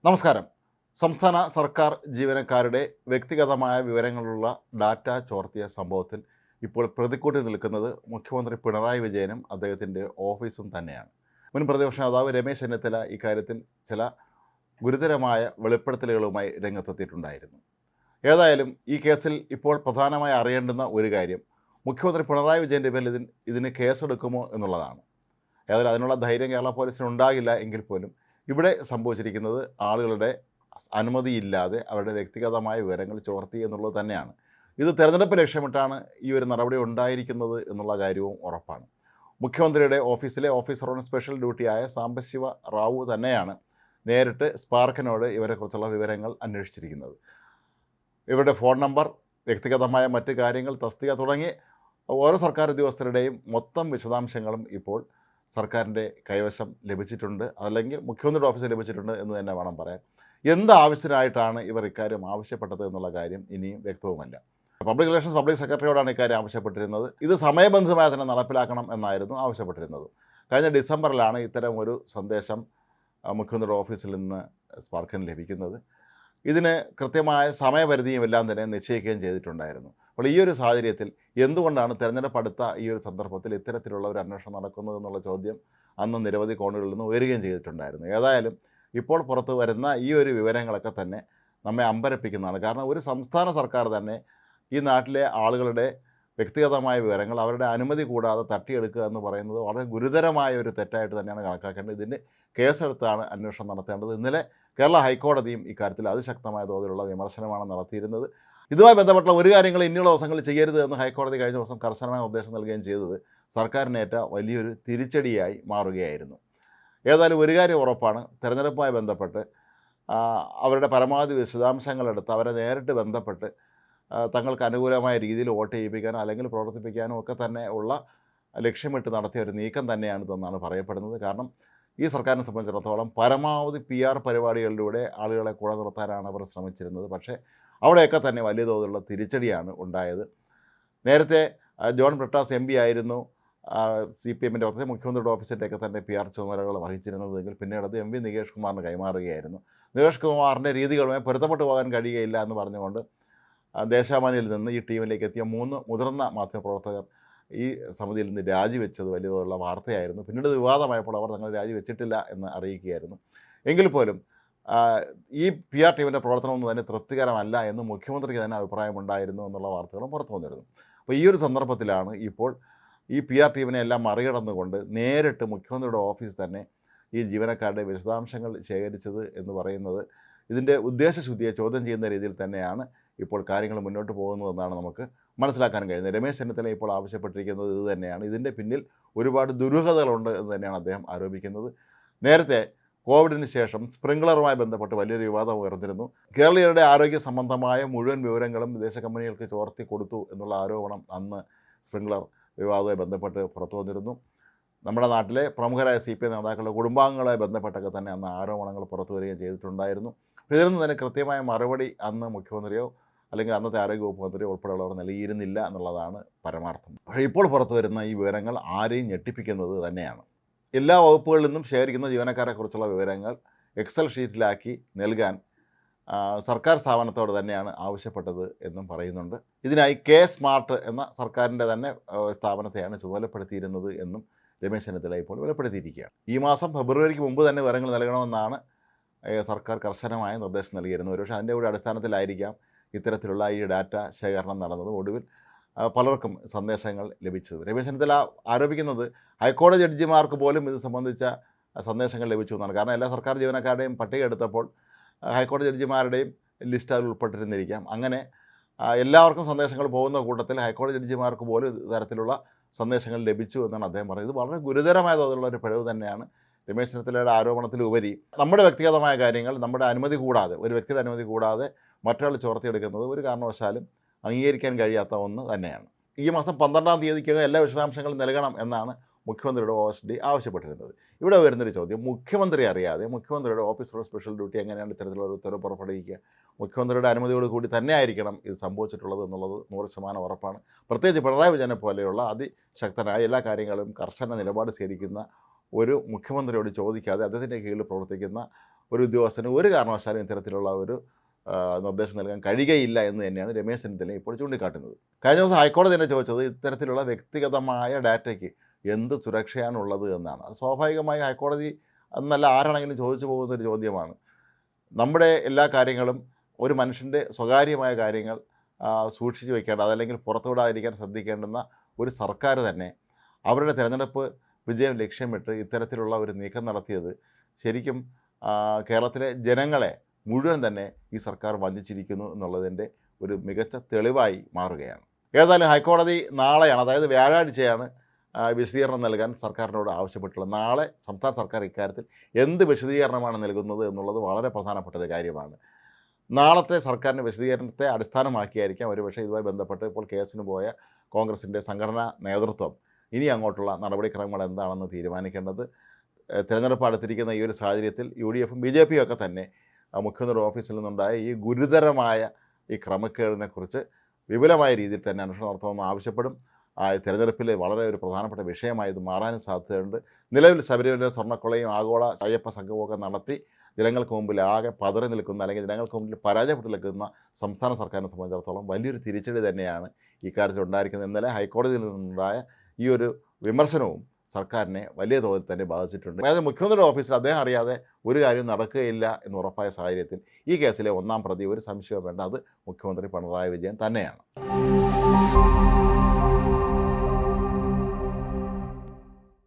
നമസ്കാരം. സംസ്ഥാന സർക്കാർ ജീവനക്കാരുടെ വ്യക്തിഗതമായ വിവരങ്ങളുള്ള ഡാറ്റ ചോർത്തിയ സംഭവത്തിൽ ഇപ്പോൾ പ്രതിക്കൂട്ടിൽ നിൽക്കുന്നത് മുഖ്യമന്ത്രി പിണറായി വിജയനും അദ്ദേഹത്തിൻ്റെ ഓഫീസും തന്നെയാണ്. മുൻ പ്രതിപക്ഷ നേതാവ് രമേശ് ചെന്നിത്തല ഇക്കാര്യത്തിൽ ചില ഗുരുതരമായ വെളിപ്പെടുത്തലുകളുമായി രംഗത്തെത്തിയിട്ടുണ്ടായിരുന്നു. ഏതായാലും ഈ കേസിൽ ഇപ്പോൾ പ്രധാനമായി അറിയേണ്ടുന്ന ഒരു കാര്യം മുഖ്യമന്ത്രി പിണറായി വിജയൻ്റെ പേരിൽ ഇതിന് കേസെടുക്കുമോ എന്നുള്ളതാണ്. ഏതായാലും അതിനുള്ള ധൈര്യം കേരള പോലീസിന് ഉണ്ടാകില്ല എങ്കിൽ പോലും ഇവിടെ സംഭവിച്ചിരിക്കുന്നത് ആളുകളുടെ അനുമതിയില്ലാതെ അവരുടെ വ്യക്തിഗതമായ വിവരങ്ങൾ ചോർത്തി എന്നുള്ളത് തന്നെയാണ്. ഇത് തെരഞ്ഞെടുപ്പ് ലക്ഷ്യമിട്ടാണ് ഈ ഒരു നടപടി ഉണ്ടായിരിക്കുന്നത് എന്നുള്ള കാര്യവും ഉറപ്പാണ്. മുഖ്യമന്ത്രിയുടെ ഓഫീസിലെ ഓഫീസർ ഓൺ സ്പെഷ്യൽ ഡ്യൂട്ടിയായ സാംബശിവ റാവു തന്നെയാണ് നേരിട്ട് സ്പാർക്കിനോട് ഇവരെക്കുറിച്ചുള്ള വിവരങ്ങൾ അന്വേഷിച്ചിരിക്കുന്നത്. ഇവരുടെ ഫോൺ നമ്പർ, വ്യക്തിഗതമായ മറ്റ് കാര്യങ്ങൾ, തസ്തിക തുടങ്ങി ഓരോ സർക്കാർ ഉദ്യോഗസ്ഥരുടെയും മൊത്തം വിശദാംശങ്ങളും ഇപ്പോൾ സർക്കാരിൻ്റെ കൈവശം ലഭിച്ചിട്ടുണ്ട്, അതല്ലെങ്കിൽ മുഖ്യമന്ത്രിയുടെ ഓഫീസിൽ ലഭിച്ചിട്ടുണ്ട് എന്ന് തന്നെ വേണം പറയാൻ. എന്ത് ആവശ്യത്തിനായിട്ടാണ് ഇവർ ഇക്കാര്യം ആവശ്യപ്പെട്ടത് എന്നുള്ള കാര്യം ഇനിയും വ്യക്തവുമല്ല. പബ്ലിക് റിലേഷൻസ് പബ്ലിക് സെക്രട്ടറിയോടാണ് ഇക്കാര്യം ആവശ്യപ്പെട്ടിരുന്നത്. ഇത് സമയബന്ധിതമായി തന്നെ നടപ്പിലാക്കണം എന്നായിരുന്നു ആവശ്യപ്പെട്ടിരുന്നത്. കഴിഞ്ഞ ഡിസംബറിലാണ് ഇത്തരം ഒരു സന്ദേശം മുഖ്യമന്ത്രിയുടെ ഓഫീസിൽ നിന്ന് സ്പാർക്കിന് ലഭിക്കുന്നത്. ഇതിന് കൃത്യമായ സമയപരിധിയും എല്ലാം തന്നെ നിശ്ചയിക്കുകയും ചെയ്തിട്ടുണ്ടായിരുന്നു. അപ്പോൾ ഈ ഒരു സാഹചര്യത്തിൽ എന്തുകൊണ്ടാണ് തെരഞ്ഞെടുപ്പ് അടുത്ത ഈ ഒരു സന്ദർഭത്തിൽ ഇത്തരത്തിലുള്ള ഒരു അന്വേഷണം നടക്കുന്നത് എന്നുള്ള ചോദ്യം അന്ന് നിരവധി കോണുകളിൽ നിന്ന് ഉയരുകയും ചെയ്തിട്ടുണ്ടായിരുന്നു. ഏതായാലും ഇപ്പോൾ പുറത്ത് വരുന്ന ഈ ഒരു വിവരങ്ങളൊക്കെ തന്നെ നമ്മെ അമ്പരപ്പിക്കുന്നതാണ്. കാരണം ഒരു സംസ്ഥാന സർക്കാർ തന്നെ ഈ നാട്ടിലെ ആളുകളുടെ വ്യക്തിഗതമായ വിവരങ്ങൾ അവരുടെ അനുമതി കൂടാതെ തട്ടിയെടുക്കുക എന്ന് പറയുന്നത് വളരെ ഗുരുതരമായ ഒരു തെറ്റായിട്ട് തന്നെയാണ് കണക്കാക്കേണ്ടത്. ഇതിൻ്റെ കേസെടുത്താണ് അന്വേഷണം നടത്തേണ്ടത്. ഇന്നലെ കേരള ഹൈക്കോടതിയും ഇക്കാര്യത്തിൽ അതിശക്തമായ തോതിലുള്ള വിമർശനമാണ് നടത്തിയിരുന്നത്. ഇതുമായി ബന്ധപ്പെട്ട ഒരു കാര്യങ്ങൾ ഇനിയുള്ള ദിവസങ്ങളിൽ ചെയ്യരുത് എന്ന് ഹൈക്കോടതി കഴിഞ്ഞ ദിവസം കർശനമായ നിർദ്ദേശം നൽകുകയും ചെയ്തത് സർക്കാരിനേറ്റ വലിയൊരു തിരിച്ചടിയായി മാറുകയായിരുന്നു. ഏതായാലും ഒരു കാര്യം ഉറപ്പാണ്, തെരഞ്ഞെടുപ്പുമായി ബന്ധപ്പെട്ട് അവരുടെ പരമാവധി വിശദാംശങ്ങളെടുത്ത് അവരെ നേരിട്ട് ബന്ധപ്പെട്ട് തങ്ങൾക്ക് അനുകൂലമായ രീതിയിൽ വോട്ട് ചെയ്യിപ്പിക്കാനോ അല്ലെങ്കിൽ പ്രവർത്തിപ്പിക്കാനോ ഒക്കെ തന്നെ ഉള്ള ലക്ഷ്യമിട്ട് നടത്തിയ ഒരു നീക്കം തന്നെയാണിതെന്നാണ് പറയപ്പെടുന്നത്. കാരണം ഈ സർക്കാരിനെ സംബന്ധിച്ചിടത്തോളം പരമാവധി PR പരിപാടികളിലൂടെ ആളുകളെ കൂടെ നിർത്താനാണ് അവർ ശ്രമിച്ചിരുന്നത്. പക്ഷേ അവിടെയൊക്കെ തന്നെ വലിയ തോതിലുള്ള തിരിച്ചടിയാണ് ഉണ്ടായത്. നേരത്തെ ജോൺ ബ്രിട്ടാസ് MP ആയിരുന്നു CPMൻ്റെ ഓഫീസിൽ മുഖ്യമന്ത്രിയുടെ ഓഫീസിൻ്റെയൊക്കെ തന്നെ PR ചുമതലകൾ വഹിച്ചിരുന്നതെങ്കിൽ പിന്നീട് അത് MV നികേഷ് കുമാറിന് കൈമാറുകയായിരുന്നു. നികേഷ് കുമാറിൻ്റെ രീതികളുമായി പൊരുത്തപ്പെട്ടു പോകാൻ കഴിയുകയില്ല എന്ന് പറഞ്ഞുകൊണ്ട് ദേശാഭിമാനിയിൽ നിന്ന് ഈ ടീമിലേക്ക് എത്തിയ 3 മുതിർന്ന മാധ്യമപ്രവർത്തകർ ഈ സമിതിയിൽ നിന്ന് രാജിവെച്ചത് വലിയ തോതിലുള്ള വാർത്തയായിരുന്നു. പിന്നീട് വിവാദമായപ്പോൾ അവർ തങ്ങൾ രാജിവെച്ചിട്ടില്ല എന്ന് അറിയിക്കുകയായിരുന്നു. എങ്കിൽ പോലും ഈ PR ടീമിൻ്റെ പ്രവർത്തനമൊന്നും തന്നെ തൃപ്തികരമല്ല എന്ന് മുഖ്യമന്ത്രിക്ക് തന്നെ അഭിപ്രായമുണ്ടായിരുന്നു എന്നുള്ള വാർത്തകളും പുറത്തു വന്നിരുന്നു. അപ്പോൾ ഈ ഒരു സന്ദർഭത്തിലാണ് ഇപ്പോൾ ഈ PR ടീമിനെ എല്ലാം മറികടന്നുകൊണ്ട് നേരിട്ട് മുഖ്യമന്ത്രിയുടെ ഓഫീസ് തന്നെ ഈ ജീവനക്കാരുടെ വിശദാംശങ്ങൾ ശേഖരിച്ചത് എന്ന് പറയുന്നത് ഇതിൻ്റെ ഉദ്ദേശശുദ്ധിയെ ചോദ്യം ചെയ്യുന്ന രീതിയിൽ തന്നെയാണ് ഇപ്പോൾ കാര്യങ്ങൾ മുന്നോട്ട് പോകുന്നതെന്നാണ് നമുക്ക് മനസ്സിലാക്കാൻ കഴിയുന്നത്. രമേശ് ചെന്നിത്തല ഇപ്പോൾ ആവശ്യപ്പെട്ടിരിക്കുന്നത് ഇത് തന്നെയാണ്. ഇതിൻ്റെ പിന്നിൽ ഒരുപാട് ദുരൂഹതകളുണ്ട് എന്ന് തന്നെയാണ് അദ്ദേഹം ആരോപിക്കുന്നത്. നേരത്തെ കോവിഡിന് ശേഷം സ്പ്രിംഗ്ലറുമായി ബന്ധപ്പെട്ട് വലിയൊരു വിവാദം ഉയർന്നിരുന്നു. കേരളീയരുടെ ആരോഗ്യ സംബന്ധമായ മുഴുവൻ വിവരങ്ങളും വിദേശ കമ്പനികൾക്ക് ചോർത്തി കൊടുത്തു എന്നുള്ള ആരോപണം അന്ന് സ്പ്രിംഗ്ലർ വിവാദവുമായി ബന്ധപ്പെട്ട് പുറത്തു വന്നിരുന്നു. നമ്മുടെ നാട്ടിലെ പ്രമുഖരായ CPM നേതാക്കളുടെ കുടുംബാംഗങ്ങളുമായി ബന്ധപ്പെട്ടൊക്കെ തന്നെ അന്ന് ആരോപണങ്ങൾ പുറത്തു വരികയും ചെയ്തിട്ടുണ്ടായിരുന്നു. ഇതിനൊന്നും തന്നെ കൃത്യമായ മറുപടി അന്ന് മുഖ്യമന്ത്രിയോ അല്ലെങ്കിൽ അന്നത്തെ ആരോഗ്യവകുപ്പ് മന്ത്രിയോ ഉൾപ്പെടെയുള്ളവർ നൽകിയിരുന്നില്ല എന്നുള്ളതാണ് പരമാർത്ഥം. പക്ഷേ ഇപ്പോൾ പുറത്തു വരുന്ന ഈ വിവരങ്ങൾ ആരെയും ഞെട്ടിപ്പിക്കുന്നത് തന്നെയാണ്. എല്ലാ വകുപ്പുകളിൽ നിന്നും ശേഖരിക്കുന്ന ജീവനക്കാരെക്കുറിച്ചുള്ള വിവരങ്ങൾ എക്സൽ ഷീറ്റിലാക്കി നൽകാൻ സർക്കാർ സ്ഥാപനത്തോട് തന്നെയാണ് ആവശ്യപ്പെട്ടത് എന്നും പറയുന്നുണ്ട്. ഇതിനായി K-സ്മാർട്ട് എന്ന സർക്കാരിൻ്റെ തന്നെ സ്ഥാപനത്തെയാണ് ചുമതലപ്പെടുത്തിയിരുന്നത് എന്നും രമേശ് ചെന്നിത്തല ഇപ്പോൾ വെളിപ്പെടുത്തിയിരിക്കുകയാണ്. ഈ മാസം ഫെബ്രുവരിക്ക് മുമ്പ് തന്നെ വിവരങ്ങൾ നൽകണമെന്നാണ് സർക്കാർ കർശനമായ നിർദ്ദേശം നൽകിയിരുന്നത്. ഒരുപക്ഷെ അതിൻ്റെ കൂടെ അടിസ്ഥാനത്തിലായിരിക്കാം ഇത്തരത്തിലുള്ള ഈ ഡാറ്റ ശേഖരണം നടന്നത്. ഒടുവിൽ പലർക്കും സന്ദേശങ്ങൾ ലഭിച്ചത്. രമേശ് ചെന്നിത്തല ആരോപിക്കുന്നത് ഹൈക്കോടതി ജഡ്ജിമാർക്ക് പോലും ഇത് സംബന്ധിച്ച സന്ദേശങ്ങൾ ലഭിച്ചു എന്നാണ്. കാരണം എല്ലാ സർക്കാർ ജീവനക്കാരുടെയും പട്ടിക എടുത്തപ്പോൾ ഹൈക്കോടതി ജഡ്ജിമാരുടെയും ലിസ്റ്റ് അതിൽ ഉൾപ്പെട്ടിരുന്നിരിക്കാം. അങ്ങനെ എല്ലാവർക്കും സന്ദേശങ്ങൾ പോകുന്ന കൂട്ടത്തിൽ ഹൈക്കോടതി ജഡ്ജിമാർക്ക് പോലും തരത്തിലുള്ള സന്ദേശങ്ങൾ ലഭിച്ചു എന്നാണ് അദ്ദേഹം പറയുന്നത്. വളരെ ഗുരുതരമായ തോതിലുള്ള ഒരു പിഴവ് തന്നെയാണ് രമേശ് ചെന്നിത്തലയുടെ ആരോപണത്തിലുപരി നമ്മുടെ വ്യക്തിഗതമായ കാര്യങ്ങൾ നമ്മുടെ അനുമതി കൂടാതെ, ഒരു വ്യക്തിയുടെ അനുമതി കൂടാതെ മറ്റൊരാൾ ചോർത്തിയെടുക്കുന്നത് ഒരു കാരണവശാലും അംഗീകരിക്കാൻ കഴിയാത്ത ഒന്ന് തന്നെയാണ്. ഈ മാസം 12-ാം തീയതിക്കകം എല്ലാ വിശദാംശങ്ങളും നൽകണം എന്നാണ് മുഖ്യമന്ത്രിയുടെ OSD ആവശ്യപ്പെട്ടിരുന്നത്. ഇവിടെ വരുന്നൊരു ചോദ്യം, മുഖ്യമന്ത്രി അറിയാതെ മുഖ്യമന്ത്രിയുടെ ഓഫീസർ സ്പെഷ്യൽ ഡ്യൂട്ടി എങ്ങനെയാണ് ഇത്തരത്തിലുള്ള ഒരു ഉത്തരവ് പുറപ്പെടുവിക്കുക? മുഖ്യമന്ത്രിയുടെ അനുമതിയോട് കൂടി തന്നെ ആയിരിക്കണം ഇത് സംഭവിച്ചിട്ടുള്ളത് എന്നുള്ളത് 100% ഉറപ്പാണ്. പ്രത്യേകിച്ച് പിണറായി വിജയനെ പോലെയുള്ള അതിശക്തനായ എല്ലാ കാര്യങ്ങളും കർശന നിലപാട് സ്വീകരിക്കുന്ന ഒരു മുഖ്യമന്ത്രിയോട് ചോദിക്കാതെ അദ്ദേഹത്തിൻ്റെ കീഴിൽ പ്രവർത്തിക്കുന്ന ഒരു ഉദ്യോഗസ്ഥന് ഒരു കാരണവശാലും ഇത്തരത്തിലുള്ള ഒരു നിർദ്ദേശം നൽകാൻ കഴിയുകയില്ല എന്ന് തന്നെയാണ് രമേശ് ചെന്നിത്തല ഇപ്പോൾ ചൂണ്ടിക്കാട്ടുന്നത്. കഴിഞ്ഞ ദിവസം ഹൈക്കോടതി തന്നെ ചോദിച്ചത് ഇത്തരത്തിലുള്ള വ്യക്തിഗതമായ ഡാറ്റയ്ക്ക് എന്ത് സുരക്ഷയാണുള്ളത് എന്നാണ്. സ്വാഭാവികമായി ഹൈക്കോടതി എന്നല്ല ആരാണെങ്കിലും ചോദിച്ചു പോകുന്നൊരു ചോദ്യമാണ്. നമ്മുടെ എല്ലാ കാര്യങ്ങളും ഒരു മനുഷ്യൻ്റെ സ്വകാര്യമായ കാര്യങ്ങൾ സൂക്ഷിച്ചു വയ്ക്കേണ്ട, അതല്ലെങ്കിൽ പുറത്തുവിടാതിരിക്കാൻ ശ്രദ്ധിക്കേണ്ടുന്ന ഒരു സർക്കാർ തന്നെ അവരുടെ തിരഞ്ഞെടുപ്പ് വിജയം ലക്ഷ്യമിട്ട് ഇത്തരത്തിലുള്ള ഒരു നീക്കം നടത്തിയത് ശരിക്കും കേരളത്തിലെ ജനങ്ങളെ മുഴുവൻ തന്നെ ഈ സർക്കാർ വഞ്ചിച്ചിരിക്കുന്നു എന്നുള്ളതിൻ്റെ ഒരു മികച്ച തെളിവായി മാറുകയാണ്. ഏതായാലും ഹൈക്കോടതി നാളെയാണ്, അതായത് വ്യാഴാഴ്ചയാണ് വിശദീകരണം നൽകാൻ സർക്കാരിനോട് ആവശ്യപ്പെട്ടുള്ളത്. നാളെ സംസ്ഥാന സർക്കാർ ഇക്കാര്യത്തിൽ എന്ത് വിശദീകരണമാണ് നൽകുന്നത് എന്നുള്ളത് വളരെ പ്രധാനപ്പെട്ട ഒരു കാര്യമാണ്. നാളത്തെ സർക്കാരിൻ്റെ വിശദീകരണത്തെ അടിസ്ഥാനമാക്കിയായിരിക്കാം ഒരുപക്ഷെ ഇതുമായി ബന്ധപ്പെട്ട് ഇപ്പോൾ കേസിന് പോയ കോൺഗ്രസിൻ്റെ സംഘടനാ നേതൃത്വം ഇനി അങ്ങോട്ടുള്ള നടപടിക്രമങ്ങൾ എന്താണെന്ന് തീരുമാനിക്കേണ്ടത്. തിരഞ്ഞെടുപ്പ് അടുത്തിരിക്കുന്ന ഈ ഒരു സാഹചര്യത്തിൽ UDFും BJPയും ഒക്കെ തന്നെ മുഖ്യമന്ത്രിയുടെ ഓഫീസിൽ നിന്നുണ്ടായ ഈ ഗുരുതരമായ ഈ ക്രമക്കേടിനെക്കുറിച്ച് വിപുലമായ രീതിയിൽ തന്നെ അന്വേഷണം നടത്തണമെന്ന് ആവശ്യപ്പെടും. തിരഞ്ഞെടുപ്പിൽ വളരെ ഒരു പ്രധാനപ്പെട്ട വിഷയമായി ഇത് മാറാനും സാധ്യതയുണ്ട്. നിലവിൽ ശബരിമല സ്വർണ്ണക്കൊള്ളയും ആഗോള അയ്യപ്പ സംഘമൊക്കെ നടത്തി ജനങ്ങൾക്ക് മുമ്പിൽ ആകെ പതറി നിൽക്കുന്ന, അല്ലെങ്കിൽ ജനങ്ങൾക്ക് മുമ്പിൽ പരാജയപ്പെട്ട് നിൽക്കുന്ന സംസ്ഥാന സർക്കാരിനെ സംബന്ധിച്ചിടത്തോളം വലിയൊരു തിരിച്ചടി തന്നെയാണ് ഇക്കാര്യത്തിൽ ഉണ്ടായിരിക്കുന്നത്. ഇന്നലെ ഹൈക്കോടതിയിൽ നിന്നുണ്ടായ ഈ ഒരു വിമർശനവും സർക്കാരിനെ വലിയ തോതിൽ തന്നെ ബാധിച്ചിട്ടുണ്ട്. അതായത് മുഖ്യമന്ത്രിയുടെ ഓഫീസിൽ അദ്ദേഹം അറിയാതെ ഒരു കാര്യം നടക്കുകയില്ല എന്ന് ഉറപ്പായ സാഹചര്യത്തിൽ ഈ കേസിലെ ഒന്നാം പ്രതി ഒരു സംശയവും വേണ്ട, അത് മുഖ്യമന്ത്രി പിണറായി വിജയൻ തന്നെയാണ്.